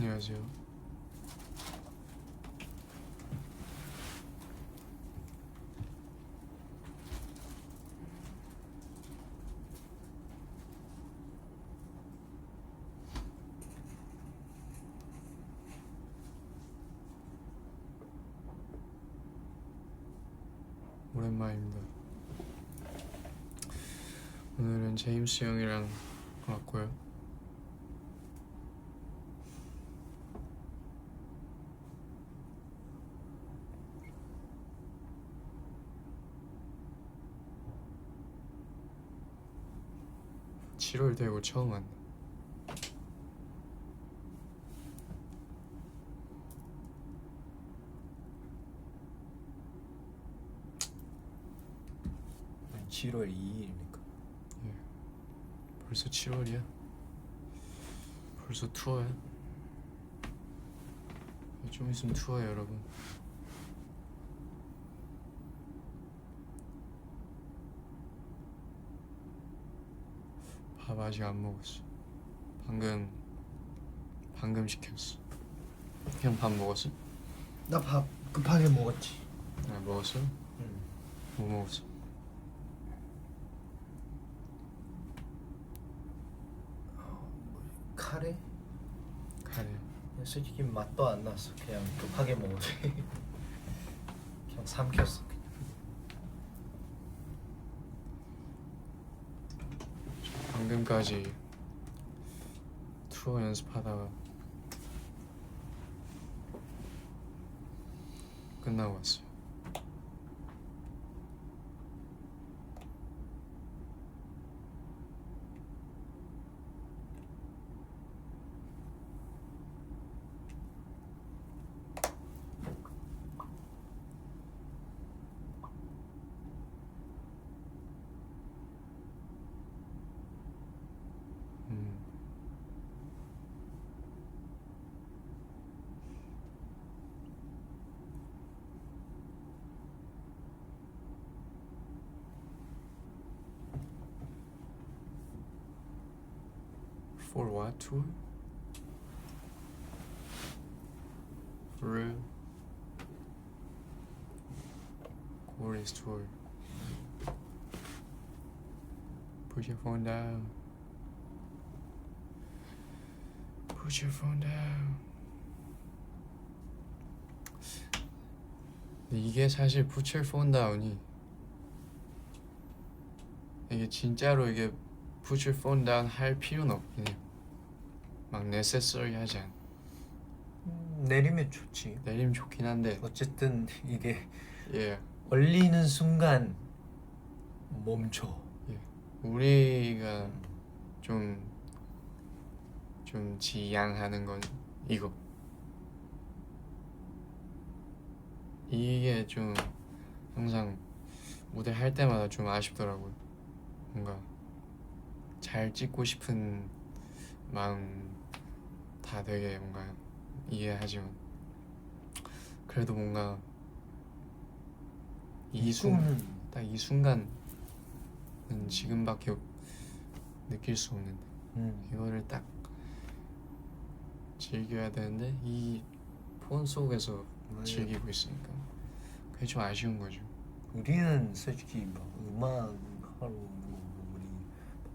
안녕하세요. 오랜만입니다. 오늘은 제임스 형이랑 왔고요. (7월) 되고 처음 왔네. 난 7월 2일입니까? 예. 벌써 7월이야? 벌써 투어야? 좀 있으면 투어야 여러분. 밥 아직 안 먹었어. 방금 시켰어. 형 밥 먹었어? 나 밥 급하게 먹었지. 아, 먹었어? 응. 뭐 먹었어? 카레? 카레. 솔직히 맛도 안 났어. 그냥 급하게 먹어서 그냥 삼켰어. 그냥. 방금까지 투어 연습하다가 끝나고 왔어요. For what tour? For real? Glorious tour. Put your phone down. Put your phone down. 근데 이게 사실 Put your phone down이 이게 진짜로 이게 Put your phone down 할 필요는 없긴 해요. 막 necessary 하지 않아. 내리면 좋지. 내리면 좋긴 한데 어쨌든 이게 예, 얼리는 순간 멈춰. 예. 우리가 좀 지양하는 건 이거. 이게 좀 항상 무대 할 때마다 좀 아쉽더라고요. 뭔가 잘 찍고 싶은 마음 다 되게 뭔가 이해하지만 그래도 뭔가 딱 이 순간은 지금밖에 느낄 수 없는데 이거를 딱 즐겨야 되는데 이 폰 속에서 즐기고 있으니까 그게 좀 아쉬운 거죠. 우리는 솔직히 막 음악 하러 오는 거고 우리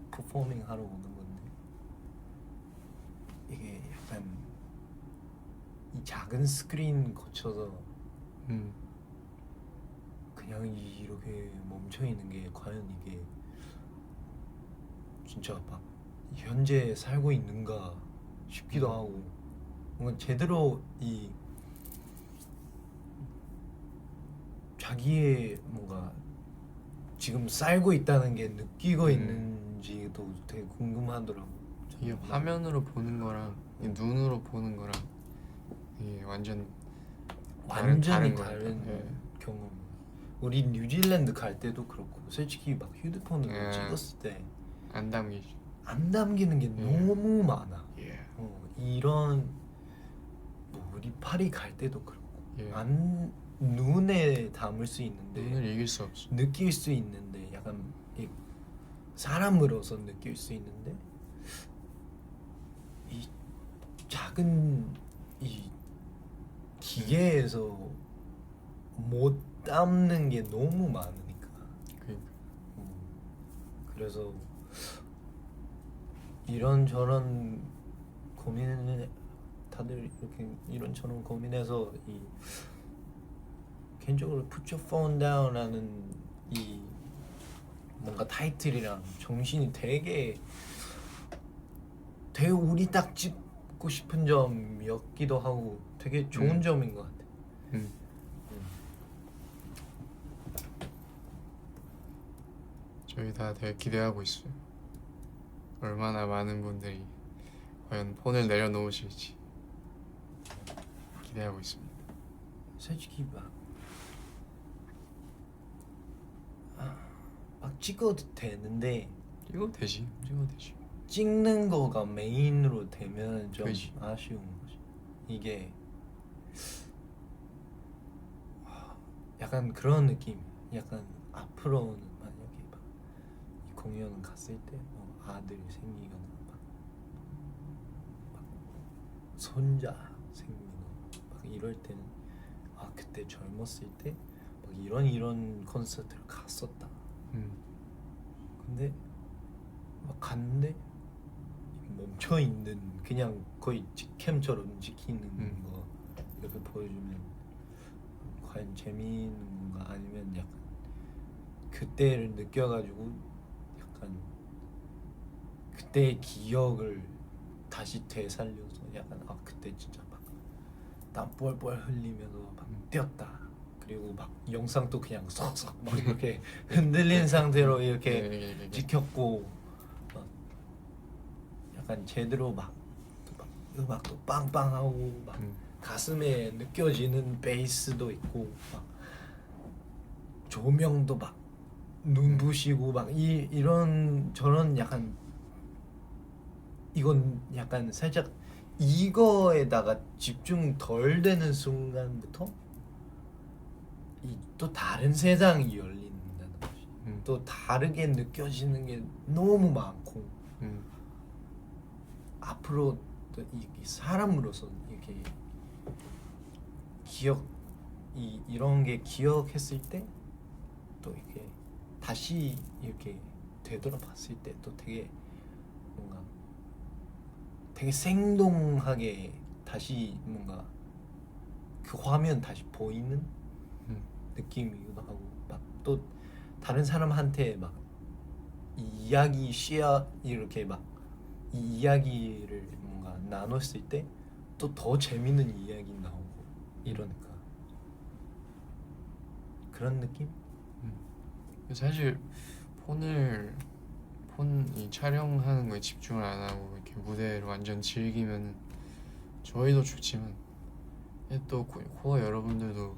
퍼포밍 하러 오는 건데 이게 약간 이 작은 스크린 거쳐서 그냥 이렇게 멈춰 있는 게 과연 이게 진짜 막 현재 살고 있는가 싶기도 하고 뭔가 제대로 이 자기의 뭔가 지금 살고 있다는 게 느끼고 있는지도 되게 궁금하더라고. 이게 화면으로 보는 거랑 이 눈으로 보는 거랑 이게 완전히 완전히 거니까. 다른 예. 경험. 우리 뉴질랜드 갈 때도 그렇고 솔직히 막 휴대폰으로 예. 찍었을 때 안 담기지. 안 담기는 게 너무 많아. 예. 이런 뭐 우리 파리 갈 때도 그렇고 예. 안 눈에 담을 수 있는데 눈을 이길 수 없어. 느낄 수 있는데 약간 이 사람으로서 느낄 수 있는데 이 작은 이 기계에서 못 담는 게 너무 많으니까. 그러니까 그래서 이런저런 고민을 다들 이렇게 이런저런 고민해서 이 개인적으로 Put Your Phone Down라는 이 뭔가 타이틀이랑 정신이 되게 우리 딱 짚고 싶은 점이었기도 하고 되게 좋은 점인 것 같아. 저희 다 되게 기대하고 있어요. 얼마나 많은 분들이 과연 폰을 내려놓으실지 기대하고 있습니다. 솔직히 막 찍어도 되는데 찍어도 되지. 찍는 거가 메인으로 되면 좀 그치. 아쉬운 거지. 이게 약간 그런 느낌. 약간 앞으로는 만약에 막 이 공연 갔을 때 아들이 생기거나 막 손자 생기거나 막 이럴 때는 그때 젊었을 때 막 이런 콘서트를 갔었다. 근데 막 갔는데 멈춰 있는 그냥 거의 직캠처럼 찍히는 거 이렇게 보여주면 과연 재미있는 건가 아니면 약간 그때를 느껴가지고 약간 그때의 기억을 다시 되살려서 약간 그때 진짜 막 땀 뻘뻘 흘리면서 막 뛰었다. 그리고 막 영상도 그냥 쏙쏙 막 이렇게 흔들린 상태로 이렇게 찍혔고 막 약간 제대로 막 음악도 빵빵하고 막 가슴에 느껴지는 베이스도 있고 막 조명도 막 눈부시고 막 이런 저런 약간 이건 약간 살짝 이거에다가 집중 덜 되는 순간부터 이 또 다른 세상이 열린다는 거지. 또 다르게 느껴지는 게 너무 많고 앞으로 또 이 사람으로서 이렇게 이런 게 기억했을 때 또 이렇게 다시 이렇게 되돌아봤을 때 또 되게 뭔가 되게 생동하게 다시 뭔가 그 화면 다시 보이는 느낌이기도 하고 막 또 다른 사람한테 막 이 이야기 이렇게 막 이 이야기를 뭔가 나눴을 때 또 더 재밌는 이야기 나오고 이러니까 그런 느낌? 사실 폰이 촬영하는 거에 집중을 안 하고 이렇게 무대를 완전 즐기면 저희도 좋지만 또 코어 여러분들도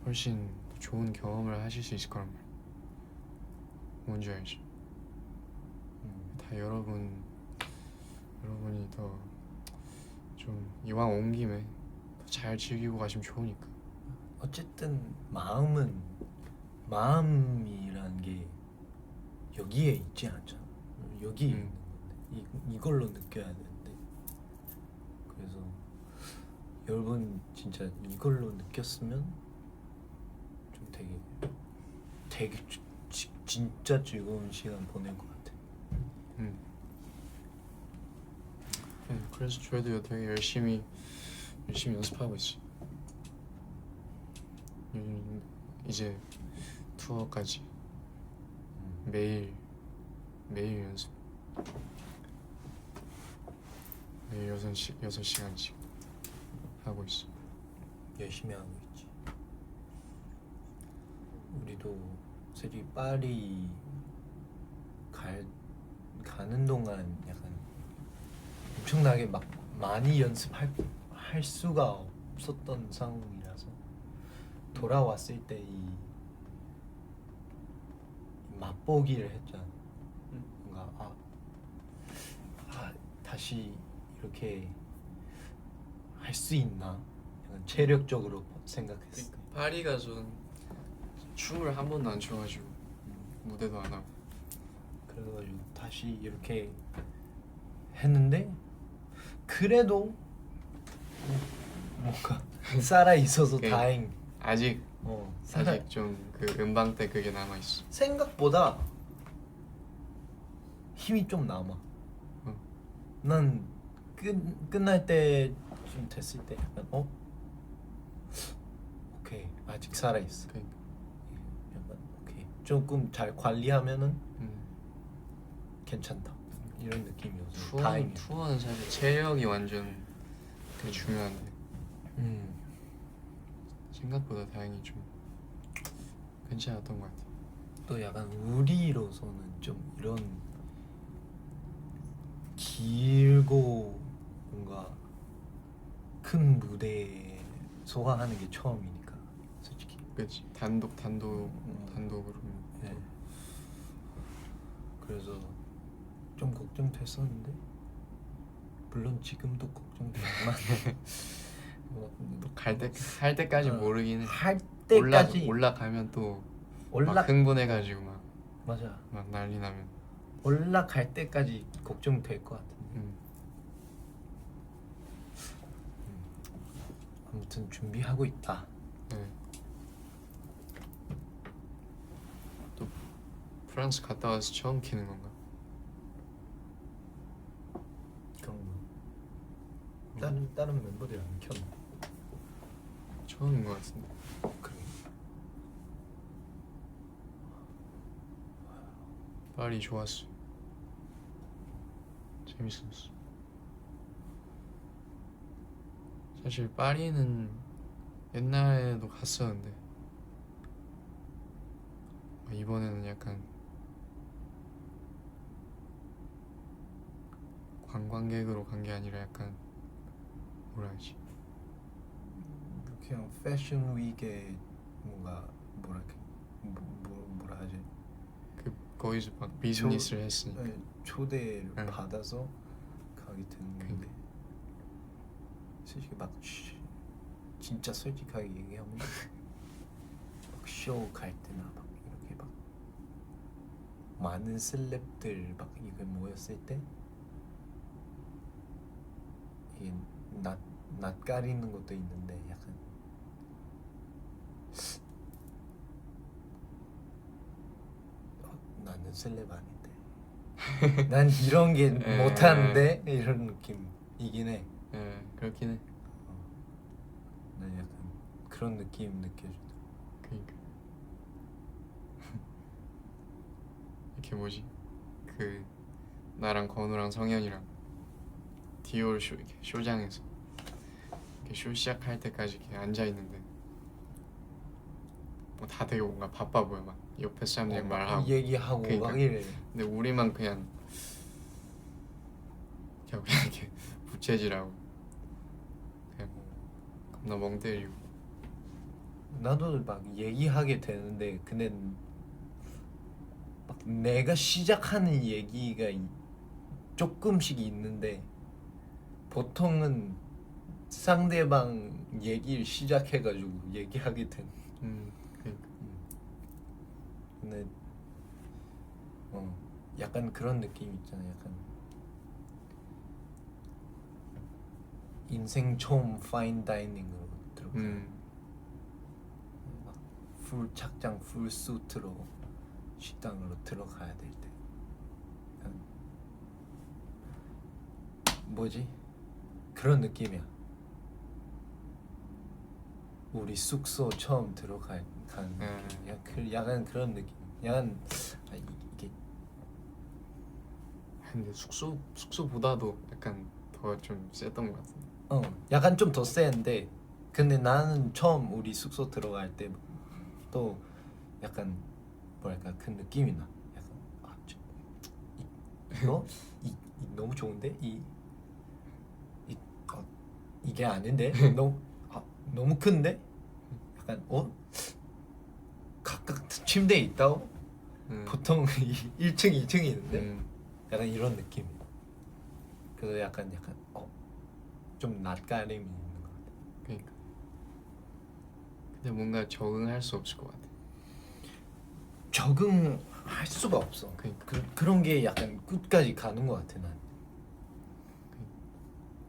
훨씬 좋은 경험을 하실 수 있을 거란 말이야. 뭔지 알지? 다 여러분이 더 좀 이왕 온 김에 더 잘 즐기고 가시면 좋으니까. 어쨌든 마음이란 게 여기에 있지 않잖아. 여기에 있는 건데 이걸로 느껴야 되는데 그래서 여러분 진짜 이걸로 느꼈으면 좀 되게 진짜 즐거운 시간 보낼 것 같아. 네, 그래서 저희도 되게 열심히 연습하고 있어요. 이제 투어까지 매일 연습. 매일 6시간씩 하고 있어. 열심히 하고 있지. 우리도 솔직히 파리 가는 동안 약간 엄청나게 막 많이 연습할 수가 없었던 상황이라서 돌아왔을 때 이 맛보기를 했잖아. 뭔가 다시 이렇게 할 수 있나? 약간 체력적으로 생각했어. 그러니까 파리 가서 춤을 한 번도 안 춰가지고 무대도 안 하고 그래가지고 다시 이렇게 했는데 그래도 뭔가 살아 있어서 네. 다행. 아직 살아. 아직 좀 그 음방 때 그게 남아 있어. 생각보다 힘이 좀 남아. 난 끝날 때좀 됐을 때 약간 오케이 아직 살아 있어. 그러니까. 약간 오케이 조금 잘 관리하면은 음. 괜찮다 이런 느낌이어서 다행이야. 투어는 사실 체력이 완전 되게 중요한데 생각보다 다행히 좀 괜찮았던 것 같아. 또 약간 우리로서는 좀 이런 길고 뭔가 큰 무대에 소화하는 게 처음이니까 솔직히. 그렇지. 단독으로. 네. 그래서 좀 걱정됐었는데 물론 지금도 걱정되지만 할 때까지 모르긴 해. 할 때까지 올라가면 또 막 올라 흥분해가지고 맞아 막 난리 나면. 올라갈 때까지 걱정될 것 같은데 아무튼 준비하고 있다. 네. 또 프랑스 갔다 와서 처음 키는 건가? 그런 거. 다른 멤버들이 안 켰나? 처음인 것 같은데. 그래. 파리 좋았어. 재밌었어. 사실 파리는 옛날에도 갔었는데 이번에는 약간 관광객으로 간 게 아니라 약간 뭐라 하지? 그냥 패션 위크에 뭔가 뭐라 하지? 거기서 막 비즈니스를 했으니까. 네, 초대를 응. 받아서 가게 되는 건데 그러니까. 솔직히 막 진짜 솔직하게 얘기하면 막 쇼 갈 때나 막 이렇게 막 많은 셀럽들 막 이거 모였을 때 이게 낯가리는 것도 있는데 약간 나는 셀럽 아닌데 난 이런 게 못하는데 이런 느낌이긴 해. 예, 그렇긴 해. 난 약간 그런 느낌 느껴지더라고. 그러니까 이렇게 뭐지? 그 나랑 건우랑 성현이랑 디올 쇼장에서 이렇게 쇼 시작할 때까지 이렇게 앉아 있는데 뭐 다 되게 뭔가 바빠 보여. 막 옆에 사람들이랑 말하고 얘기하고 그러니까. 막 이래. 근데 우리만 그냥 이렇게 부채질하고 그냥 겁나 멍 때리고. 나도 막 얘기하게 되는데 근데 막 내가 시작하는 얘기가 조금씩 있는데 보통은 상대방 얘기를 시작해가지고 얘기하게 된. 그러니까. 근데 약간 그런 느낌 있잖아. 약간 인생 처음 파인 다이닝으로 들어가. 풀 착장 풀 수트로 식당으로 들어가야 될 때 뭐지? 그런 느낌이야. 우리 숙소 처음 들어간 느낌. 약간 그런 느낌. 약간 이게 근데 숙소보다도 약간 더 좀 셌던 것 같은데. 약간 좀 더 세는데 근데 나는 처음 우리 숙소 들어갈 때 또 약간 뭐랄까 그 느낌이 나. 약간 이거 너무 좋은데 이게 아닌데 너무 큰데 약간 각각 침대에 있다고 보통 1층 2층이 있는데 약간 이런 느낌. 그래서 약간 좀 낯가림이 있는 것 같아. 그러니까. 근데 뭔가 적응할 수 없을 것 같아. 적응할 수가 없어. 그러니까. 그런 게 약간 끝까지 가는 것 같아 난.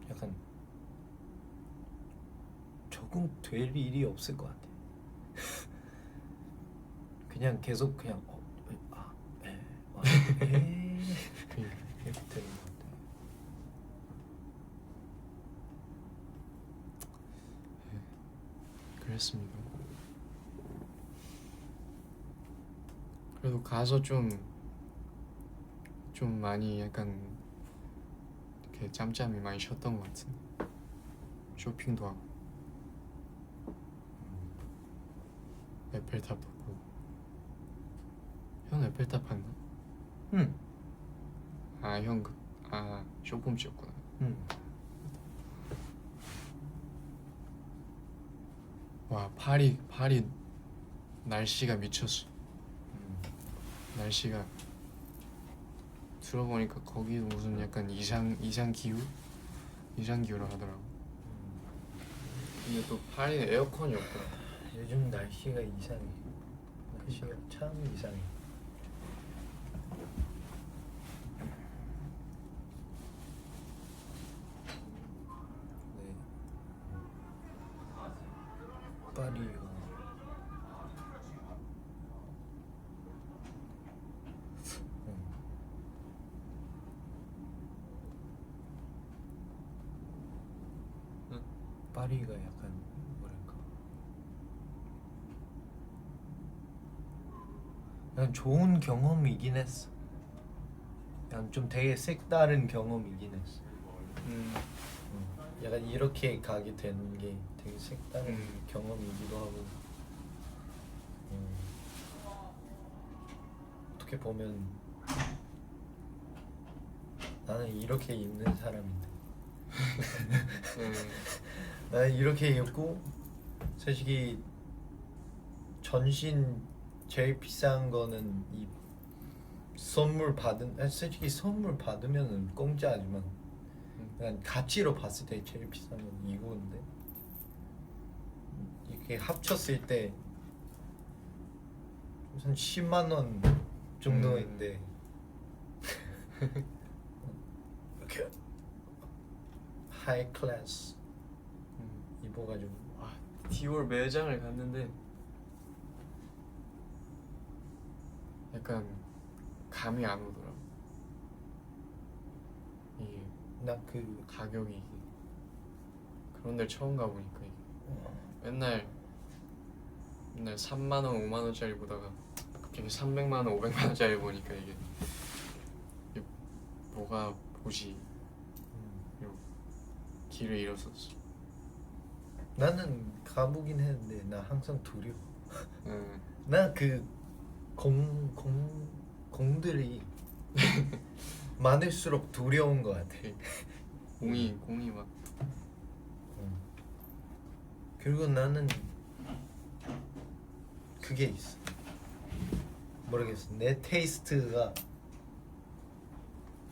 약간 적응될 일이 없을 것 같아. 그냥 계속 그냥 그러니까 이렇게 되는 것 같아. 그랬습니다. 그래도 가서 좀 많이 약간 이렇게 짬짬이 많이 쉬었던 것 같은데 쇼핑도 하고 에펠탑도 보고. 형 에펠탑 봤나? 응. 아 형 쇼폼씨였구나. 응. 와 파리 날씨가 미쳤어. 날씨가 들어보니까 거기도 무슨 약간 이상 기후라 하더라고. 근데 또 파리는 에어컨이 없더라. 요즘 날씨가 이상해. 날씨가 참 이상해. 네. 파리요. 파리가 약간 뭐랄까, 약간 좋은 경험이긴 했어. 약간 좀 되게 색다른 경험이긴 했어. 약간 이렇게 가게 되는 게 되게 색다른 경험이기도 하고, 어떻게 보면 나는 이렇게 입는 사람인데 나는 이렇게 입고, 솔직히 전신 제일 비싼 거는 이 솔직히 선물 받으면은 공짜지만 그냥 가치로 봤을 때 제일 비싼 건 이거인데, 이렇게 합쳤을 때 한 10만 원 정도인데 이렇게 하이 클래스 입어가지고. 와 디올 매장을 갔는데 약간 감이 안 오더라. 이게 나 그 가격이 이게 그런 데를 처음 가보니까 이게 맨날 3만 원, 5만 원짜리 보다가 갑자기 300만 원, 500만 원짜리 보니까 이게 뭐가 보지 이러고 길을 잃었었어. 나는 가보긴 했는데 나 항상 두려워. 응. 나 그 공들이 많을수록 두려운 것 같아. 공이 막 그리고 나는 그게 있어. 모르겠어. 내 테이스트가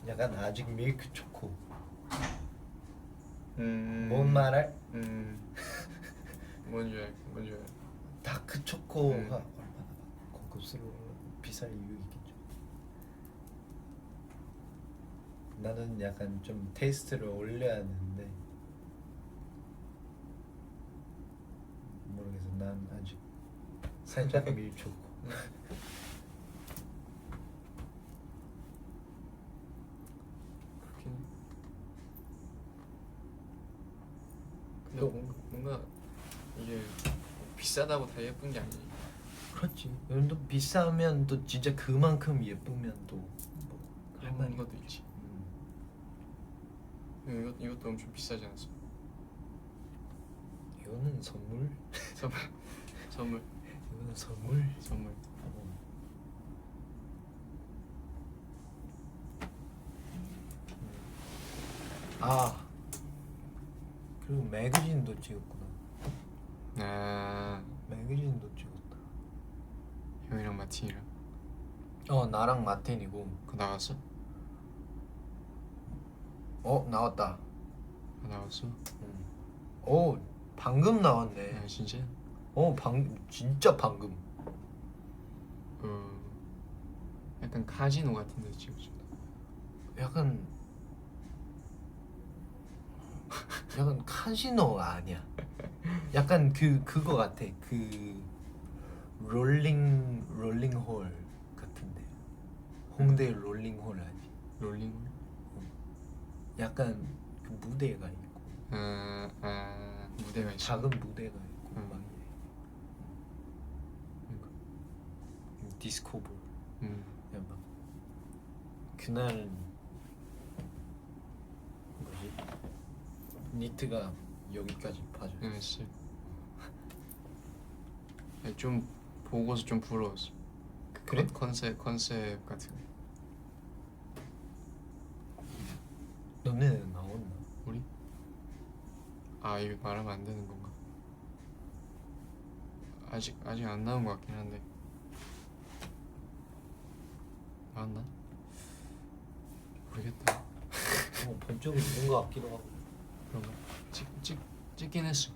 약간 아직 밀크 초코. 뭔 말할? 뭔지 알. 다크 초코가 얼마나 고급스러워 비쌀 이유 있겠죠. 나는 약간 좀 테이스트를 올려야 하는데 모르겠어. 난 아직 살짝 밀초코. 그렇긴 해. 근데 또- 뭔가 이게 비싸다고 다 예쁜 게 아니지. 그렇지. 또 비싸면 또 진짜 그만큼 예쁘면 또뭐 그런 것도 있지. 이것도 엄청 비싸지 않았어? 이거는 선물. 선물. 이거는 선물. 아, 그리고 매거진도 찍었구나. 아 매거진도 찍었다. 형이랑 마틴이랑 나랑 마틴이고. 그거 나왔어? 나왔다. 나왔어? 방금 나왔네. 아 진짜? 진짜 방금. 약간 카지노 같은 데 찍었어. 약간 약간 카지노가 아니야. 약간 그거 같아. 그 롤링홀 같은데. 홍대 롤링홀 아니? 롤링. 약간 그 무대가 있고 무대가 있어. 작은 무대가 있고 응. 막 그러니까. 디스코볼. 야, 막 그날은 뭐지? 니트가 여기까지 파져. 응, 씨. 좀 보고서 좀 부러웠어. 그 그래? 컨셉 같은 거. 너네는 나왔나? 우리? 아 이거 말하면 안 되는 건가? 아직 안 나온 것 같긴 한데. 나왔나? 모르겠다. 본 적이 있는 것 같기도 하고. 그런가? 찍긴 했어.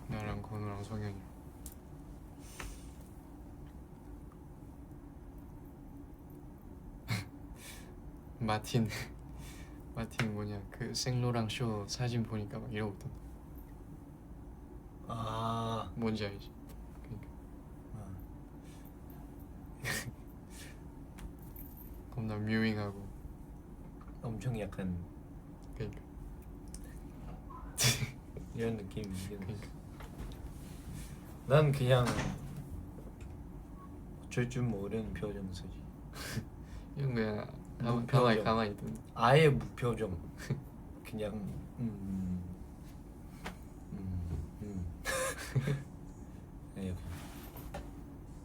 나랑 건우랑 성현이. 마틴 뭐냐 그 생로랑 쇼 사진 보니까 막 이러고 있던데. 아, 뭔지 알지? 그러니까 겁나 뮤잉하고. 엄청 약간 그러니까 이런 느낌이긴 그러니까. 난 그냥 어쩔 줄 모르는 표정 쓰지. 이런 거야. 무표정. 가만히 있던데. 아예 무표정. 그냥 네.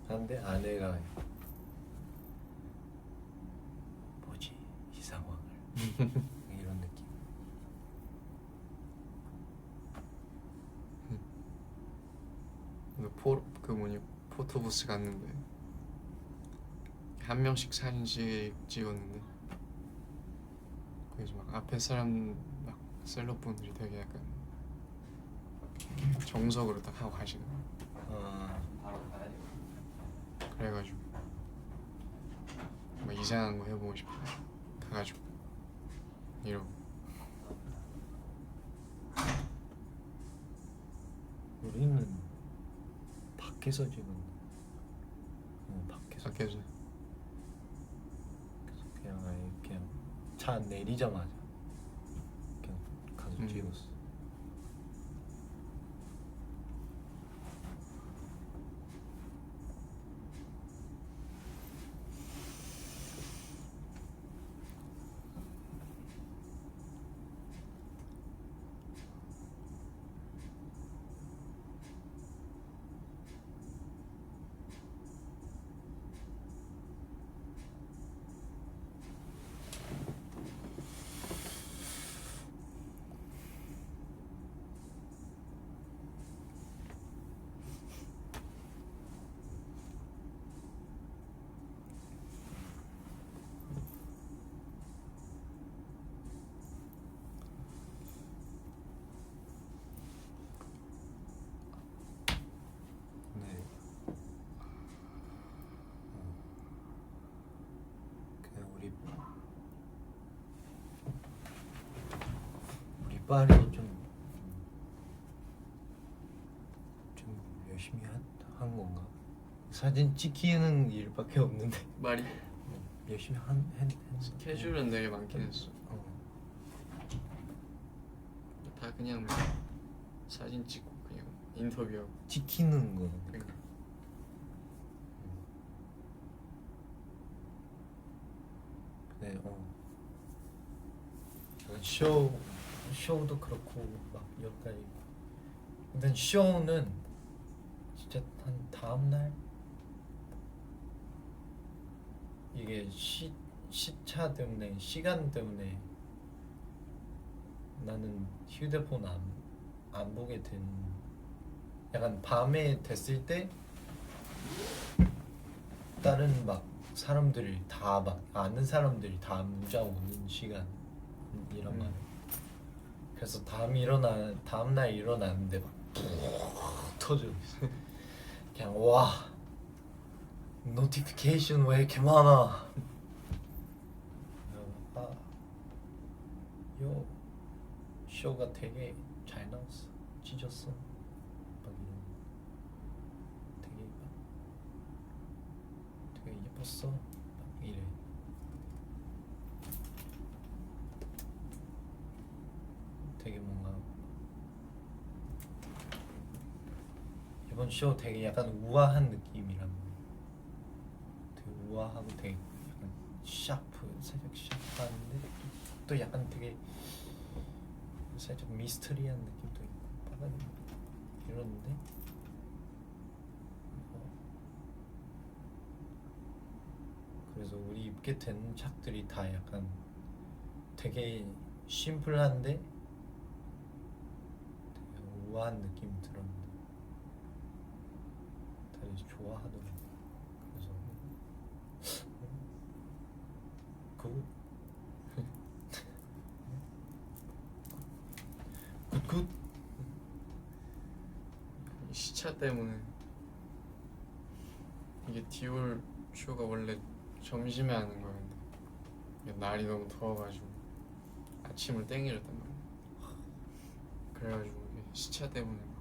한데 아내가 뭐지 이 상황을 이런 느낌. 그 뭐냐 포토부스 갔는데 한 명씩 사진씩 찍었는데 거기서 막 앞에 사람 막 셀럽분들이 되게 약간 정석으로 딱 하고 가시는 거야. 그래가지고 막 이상한 거 해보고 싶어 가가지고 이러고. 우리는 밖에서 찍은. 밖에서. 밖에서 그래서 그냥 아예 그냥 차 내리자마자 그냥 가서 찍었어. 네. 그냥 우리 빨리 좀 열심히 한 건가? 사진 찍히는 일밖에 없는데 말이 열심히 스케줄은 되게 많긴 했어. 다 그냥 뭐 사진 찍고 그냥 인터뷰하고. 찍히는 거. 그러니까. 네, 쇼도 그렇고 막 여러 가지. 근데 쇼는 진짜 한 다음 날 이게 시차 때문에 시간 때문에 나는 휴대폰 안 보게 된. 약간 밤에 됐을 때 다른 막 사람들이 다 막 아는 사람들이 다 문자 오는 시간이란 말이야. 그래서 다음 날 일어나는데 막 터져 있어. 그냥 와 노티피케이션 왜 이렇게 많아. 요 쇼가 되게 잘 나왔어. 찢었어. 막 이런 되게 예뻤어. 막 이래. 되게 뭔가 이번 쇼 되게 약간 우아한 느낌이란 말이야. 되게 우아하고 되게 약간 샤프, 살짝 샤프한데 또 약간 되게 살짝 미스터리한 느낌도 있고 약간 이러는데 그래서 우리 입게 된 착들이 다 약간 되게 심플한데 되게 우아한 느낌이 들었는데 다들 좋아하더라고. 그래서 굿 굿굿. 이 시차 때문에 이게 디올 쇼가 원래 점심에 하는 거였는데 이게 날이 너무 더워가지고 아침을 땡기렸단 말이야. 그래가지고 이게 시차 때문에 막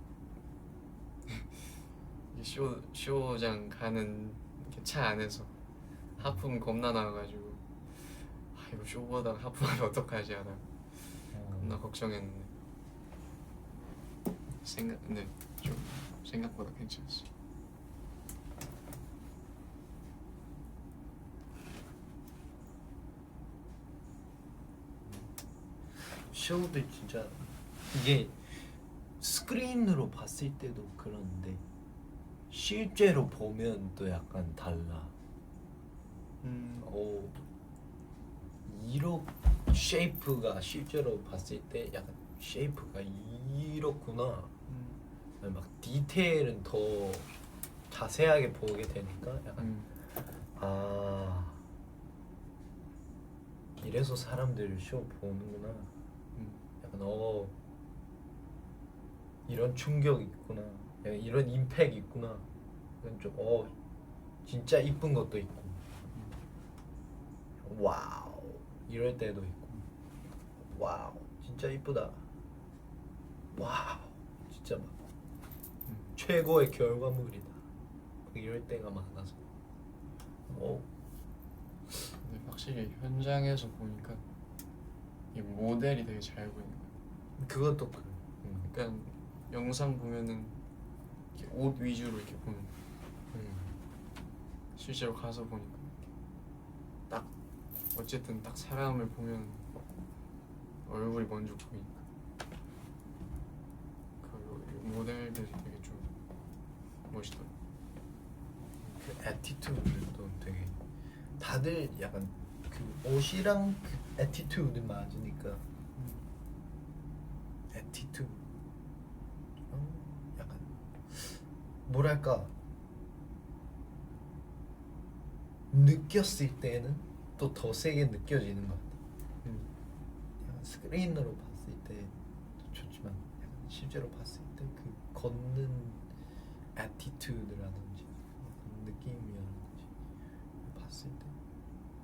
이게 쇼장 가는 이렇게 차 안에서 하품 겁나 나와가지고 아 이거 쇼 보다가 하품하면 어떡하지 하다가 겁나 걱정했는데 근데 좀 생각보다 괜찮았어. 쇼도 진짜 이게 스크린으로 봤을 때도 그런데 실제로 보면 또 약간 달라. 오, 이렇게 쉐이프가 실제로 봤을 때 약간 쉐이프가 이렇구나. 막 디테일은 더 자세하게 보게 되니까 약간 아 이래서 사람들 쇼 보는구나. 약간 이런 충격 있구나. 약간 이런 임팩 있구나. 약간 좀 진짜 이쁜 것도 있고 와우 이럴 때도 있고 와우 진짜 이쁘다. 와우 진짜 막 최고의 결과물이다. 이럴 때가 많아서 근데 확실히 현장에서 보니까 이 모델이 되게 잘 보이는 거야. 그것도 그래. 그러니까 영상 보면은 이렇게 옷 위주로 이렇게 보는 거야. 실제로 가서 보니까 이렇게 딱 어쨌든 딱 사람을 보면 얼굴이 먼저 보이니까 그 모델들이 되게 좀 멋있더라고. 그 애티튜드도 되게 다들 약간 그 옷이랑 그 애티튜드 맞으니까 애티튜드 약간 뭐랄까 느꼈을 때는 또 더 세게 느껴지는 것 같아. 약간 스크린으로 봤을 때도 좋지만 약간 실제로 봤을 때 그 걷는 애티튜드라든지 느낌이라든지 봤을 때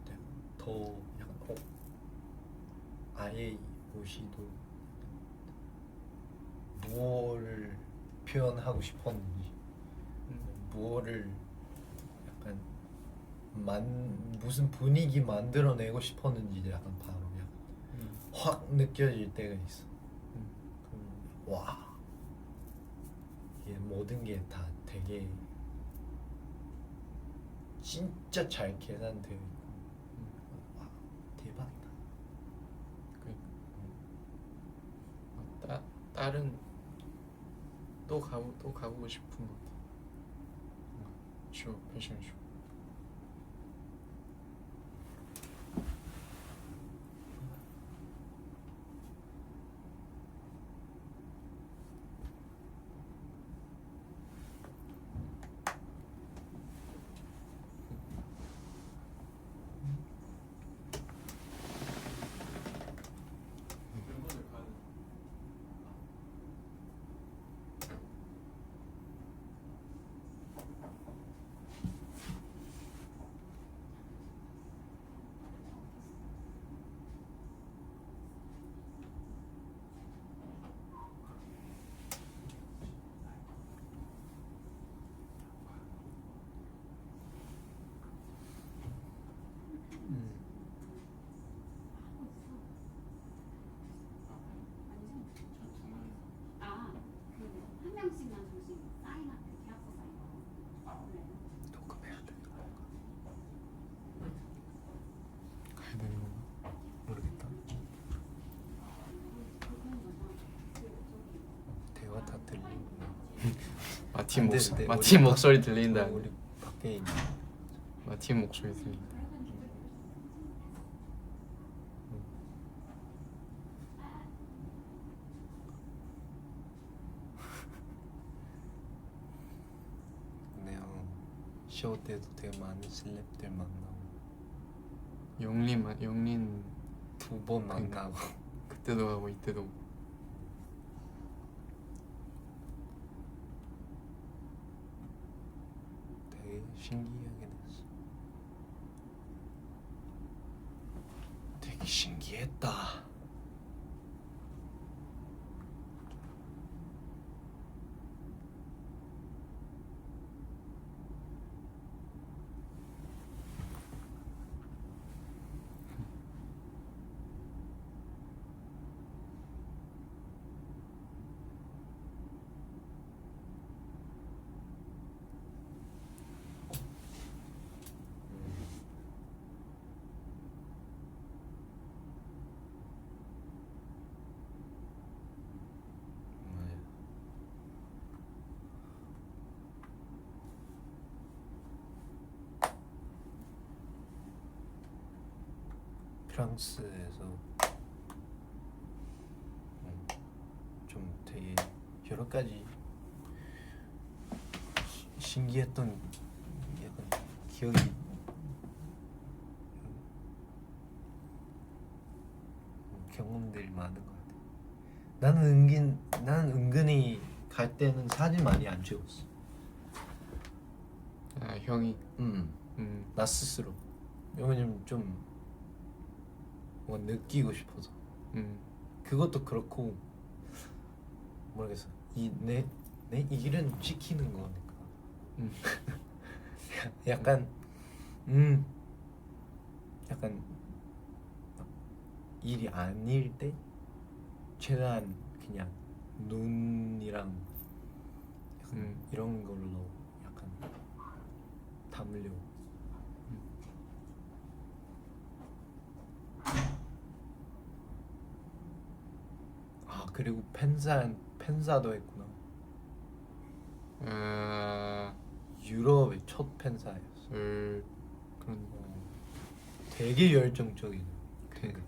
약간 더 약간 아예 이 옷이 또 무엇을 표현하고 싶었는지 무엇을 약간 무슨 분위기 만들어내고 싶었는지 약간 바로 약간 확 느껴질 때가 있어. 와 이게 모든 게 다 되게 진짜 잘 계산되어 있고 와 대박이다. 다른 또 가보고 싶은 것 같아. 쇼 패션쇼. 마틴 안 목소리 되는데, 마틴 우리 목소리 들린다. 우리 밖에 있는. 마틴 목소리 들린다. 네요. 쇼 때도 되게 많은 셀럽들 만나고 영린 2번 만나고 그때도 하고 이때도. 되게 신기하게 됐어. 되게 신기했다. 프랑스에서 좀 되게 여러 가지 신기했던 약간 기억이 경험들이 많은 것 같아. 나는 은근히 갈 때는 사진 많이 안 찍었어. 아 형이. 나 스스로. 왜냐면 좀 뭔가 느끼고 싶어서. 그것도 그렇고 모르겠어. 내 이 길은 지키는 거니까. 약간 약간 일이 아닐 때 최대한 그냥 눈이랑 약간 이런 걸로 약간 담으려고. 아 그리고 펜사도 했구나. 유럽의 첫 펜사였어. 그런 되게 열정적인. 그러니까.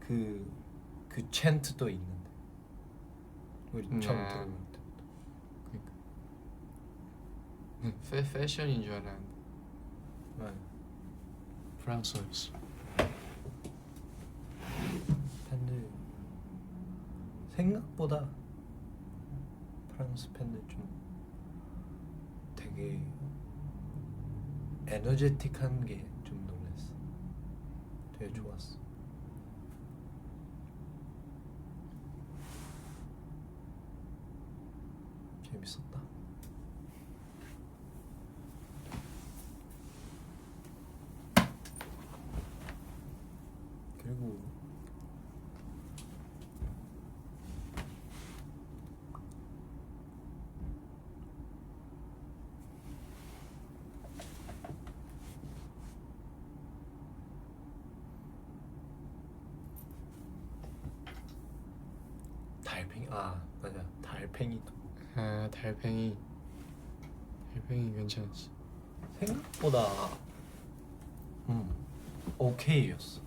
그 챈트도 있는데 우리 처음 들어볼 때. 그러니까. 패션인 줄 알았는데 맞아. 프랑스였어. 팬들 생각보다 프랑스 팬들 좀 되게 에너제틱한 게 좀 놀랐어. 되게 좋았어. 재밌었다. 그리고 달팽이 맞아 달팽이도 달팽이 괜찮았어. 생각보다 오케이였어.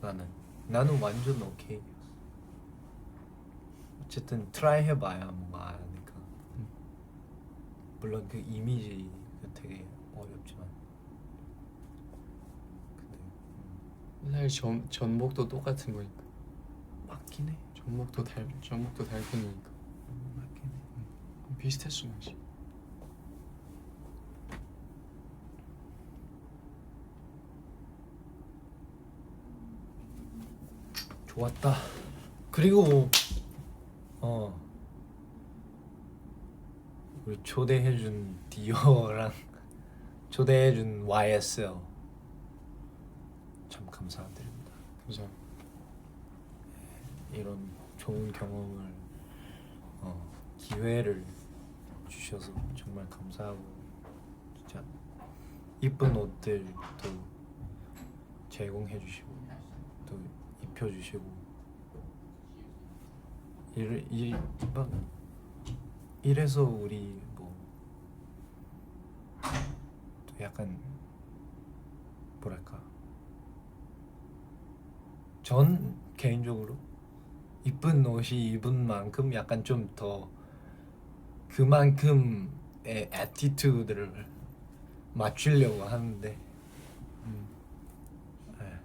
나는 완전 오케이였어. 어쨌든 트라이 해봐야 뭔가 아니까. 물론 그 이미지가 되게 어렵지만 근데 사실 전복도 똑같은 거니까. 맞긴 해. 전복도 달팽이니까. 맞긴 해. 비슷했어 맛이. 좋았다. 그리고 우리 초대해준 디오랑 초대해준 YSL 참 감사드립니다. 감사합니다. 이런 좋은 경험을 기회를 주셔서 정말 감사하고 진짜 이쁜 옷들도 제공해 주시고 또 입혀 주시고 막 이래서 우리 뭐 약간 뭐랄까 전 개인적으로 이쁜 옷이 입은 만큼 약간 좀 더 그만큼의 애티튜드를 맞추려고 하는데 음, 예,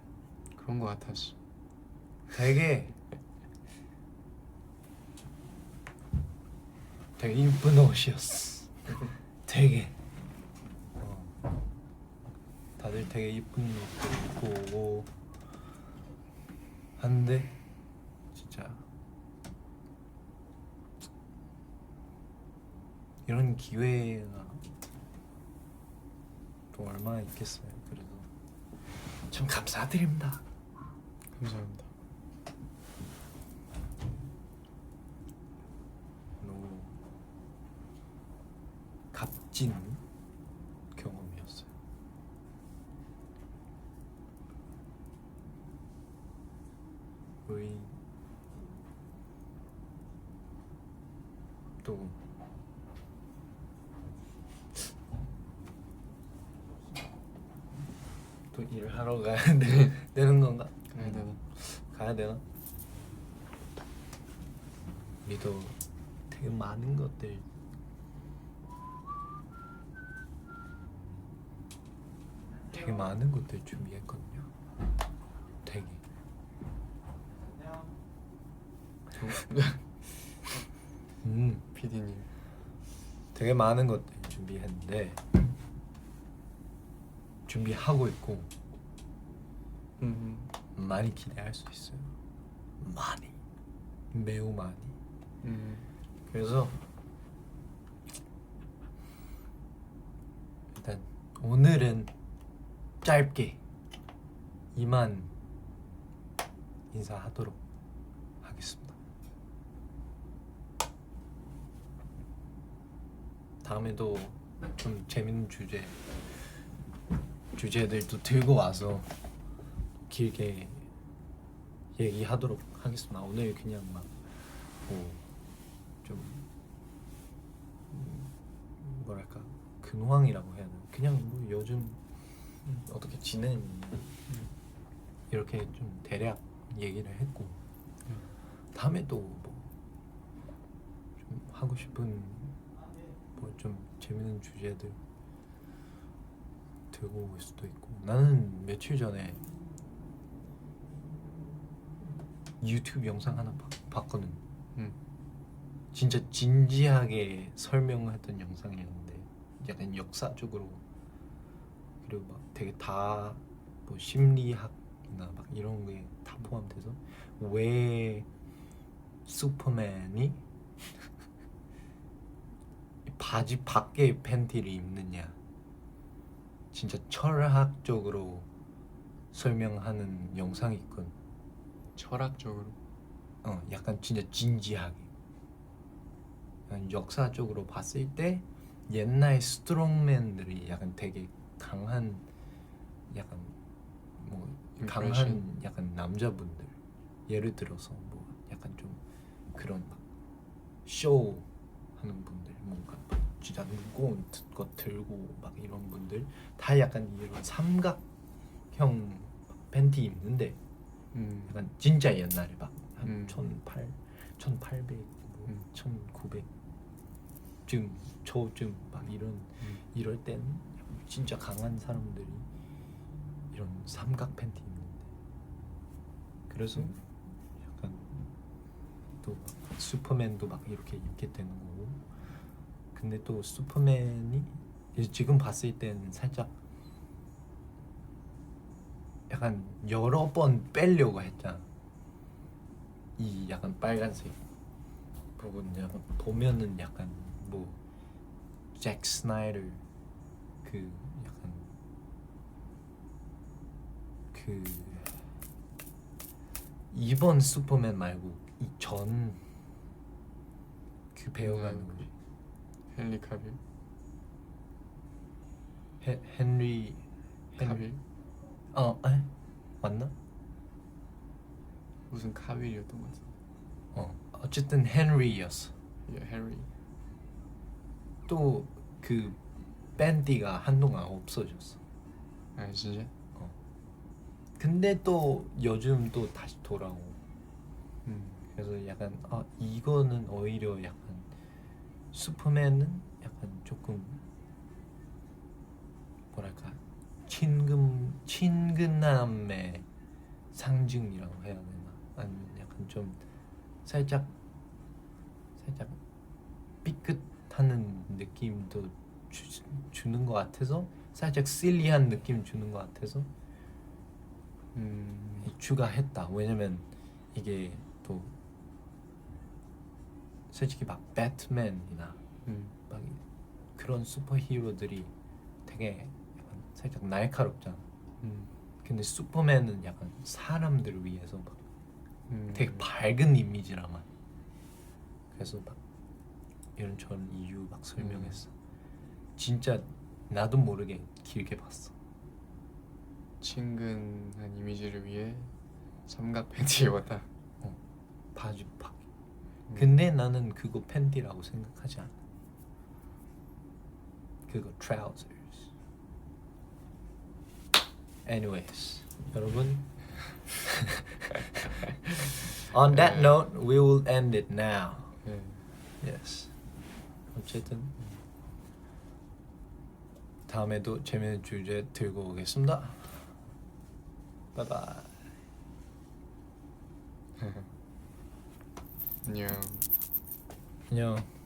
그런 거 같았어. 되게 이쁜 옷이었어. 되게 다들 되게 이쁜 옷도 입고 오고 하는데 진짜 이런 기회가 또 얼마나 있겠어요. 그래서 참 감사드립니다. 감사합니다. 너무 값진 경험이었어요. 우리 또 일을 하러 가야 되는 건가? 가야 되나? 가야 되나? 우리도 되게 많은 것들 준비했거든요. 되게 PD님. 되게 많은 것들 준비했는데 준비하고 있고 많이 기대할 수 있어요. 많이, 매우 많이. 그래서 일단 오늘은 짧게 이만 인사하도록 하겠습니다. 다음에도 좀 재밌는 주제들도 들고 와서 길게 얘기하도록 하겠습니다. 오늘 그냥 막 좀 뭐랄까 근황이라고 해야 되나? 그냥 뭐 요즘 어떻게 지내니 이렇게 좀 대략 얘기를 했고 다음에 또 뭐 좀 하고 싶은 뭐 좀 재밌는 주제들 들고 올 수도 있고. 나는 며칠 전에 유튜브 영상 하나 봤거든. 진짜 진지하게 설명했던 영상이었는데 약간 역사적으로 그리고 막 되게 다 뭐 심리학이나 막 이런 게 다 포함돼서 왜 슈퍼맨이 바지 밖에 팬티를 입느냐 진짜 철학적으로 설명하는 영상이 있거든. 철학적으로. 약간 진짜 진지하게 약간 역사적으로 봤을 때 옛날 스트롱맨들이 약간 되게 강한 약간 뭐 강한 Impression. 약간 남자분들 예를 들어서 뭐 약간 좀 그런 막 쇼 하는 분들 뭔가 막 진짜 무거운 거 들고 막 이런 분들 다 약간 이런 삼각형 팬티 입는데 약간 진짜 옛날에 막한 1800, 뭐 1900 지금 저쯤 막 이럴 때는 진짜 강한 사람들이 이런 삼각 팬티 입는데 그래서 약간 또 슈퍼맨도 막 이렇게 입게 되는 거고. 근데 또 슈퍼맨이 지금 봤을 때는 살짝 약간 여러 번 빼려고 했잖아. 이 약간 빨간색 부분 약간 보면은 약간 뭐 잭 스나이더 그 약간 그 이번 슈퍼맨 말고 이 전 그 배우가 누구지? 헨리 카빌. 헨리 카빌? 맞나? 무슨 카빌이었던 것 같은데. 어쨌든 헨리였어. 예, 헨리. 또 그 밴디가 한동안 없어졌어. 아 진짜? 근데 또 요즘 또 다시 돌아오고. 그래서 약간 이거는 오히려 약간 슈퍼맨은 약간 조금 뭐랄까 친근함의 상징이라고 해야 되나? 아니면 약간 좀 살짝 삐끗하는 느낌도 주는 것 같아서 살짝 실리한 느낌 주는 것 같아서 추가했다. 왜냐면 이게 또 솔직히 막 배트맨이나 막 그런 슈퍼히어로들이 되게 약간 살짝 날카롭잖아. 근데 슈퍼맨은 약간 사람들을 위해서 막 되게 밝은 이미지란 말. 그래서 막 이런 저런 이유 막 설명했어. 진짜 나도 모르게 길게 봤어. 친근한 이미지를 위해 삼각 팬티 입었다. 바지 팍. 근데 나는 그거 팬티라고 생각하지 않아. 그거 trousers. Anyways, 여러분. On that note, we will end it now. 네. Yes. 어쨌든 다음에도 재밌는 주제 들고 오겠습니다. 바이바이. 안녕. 안녕.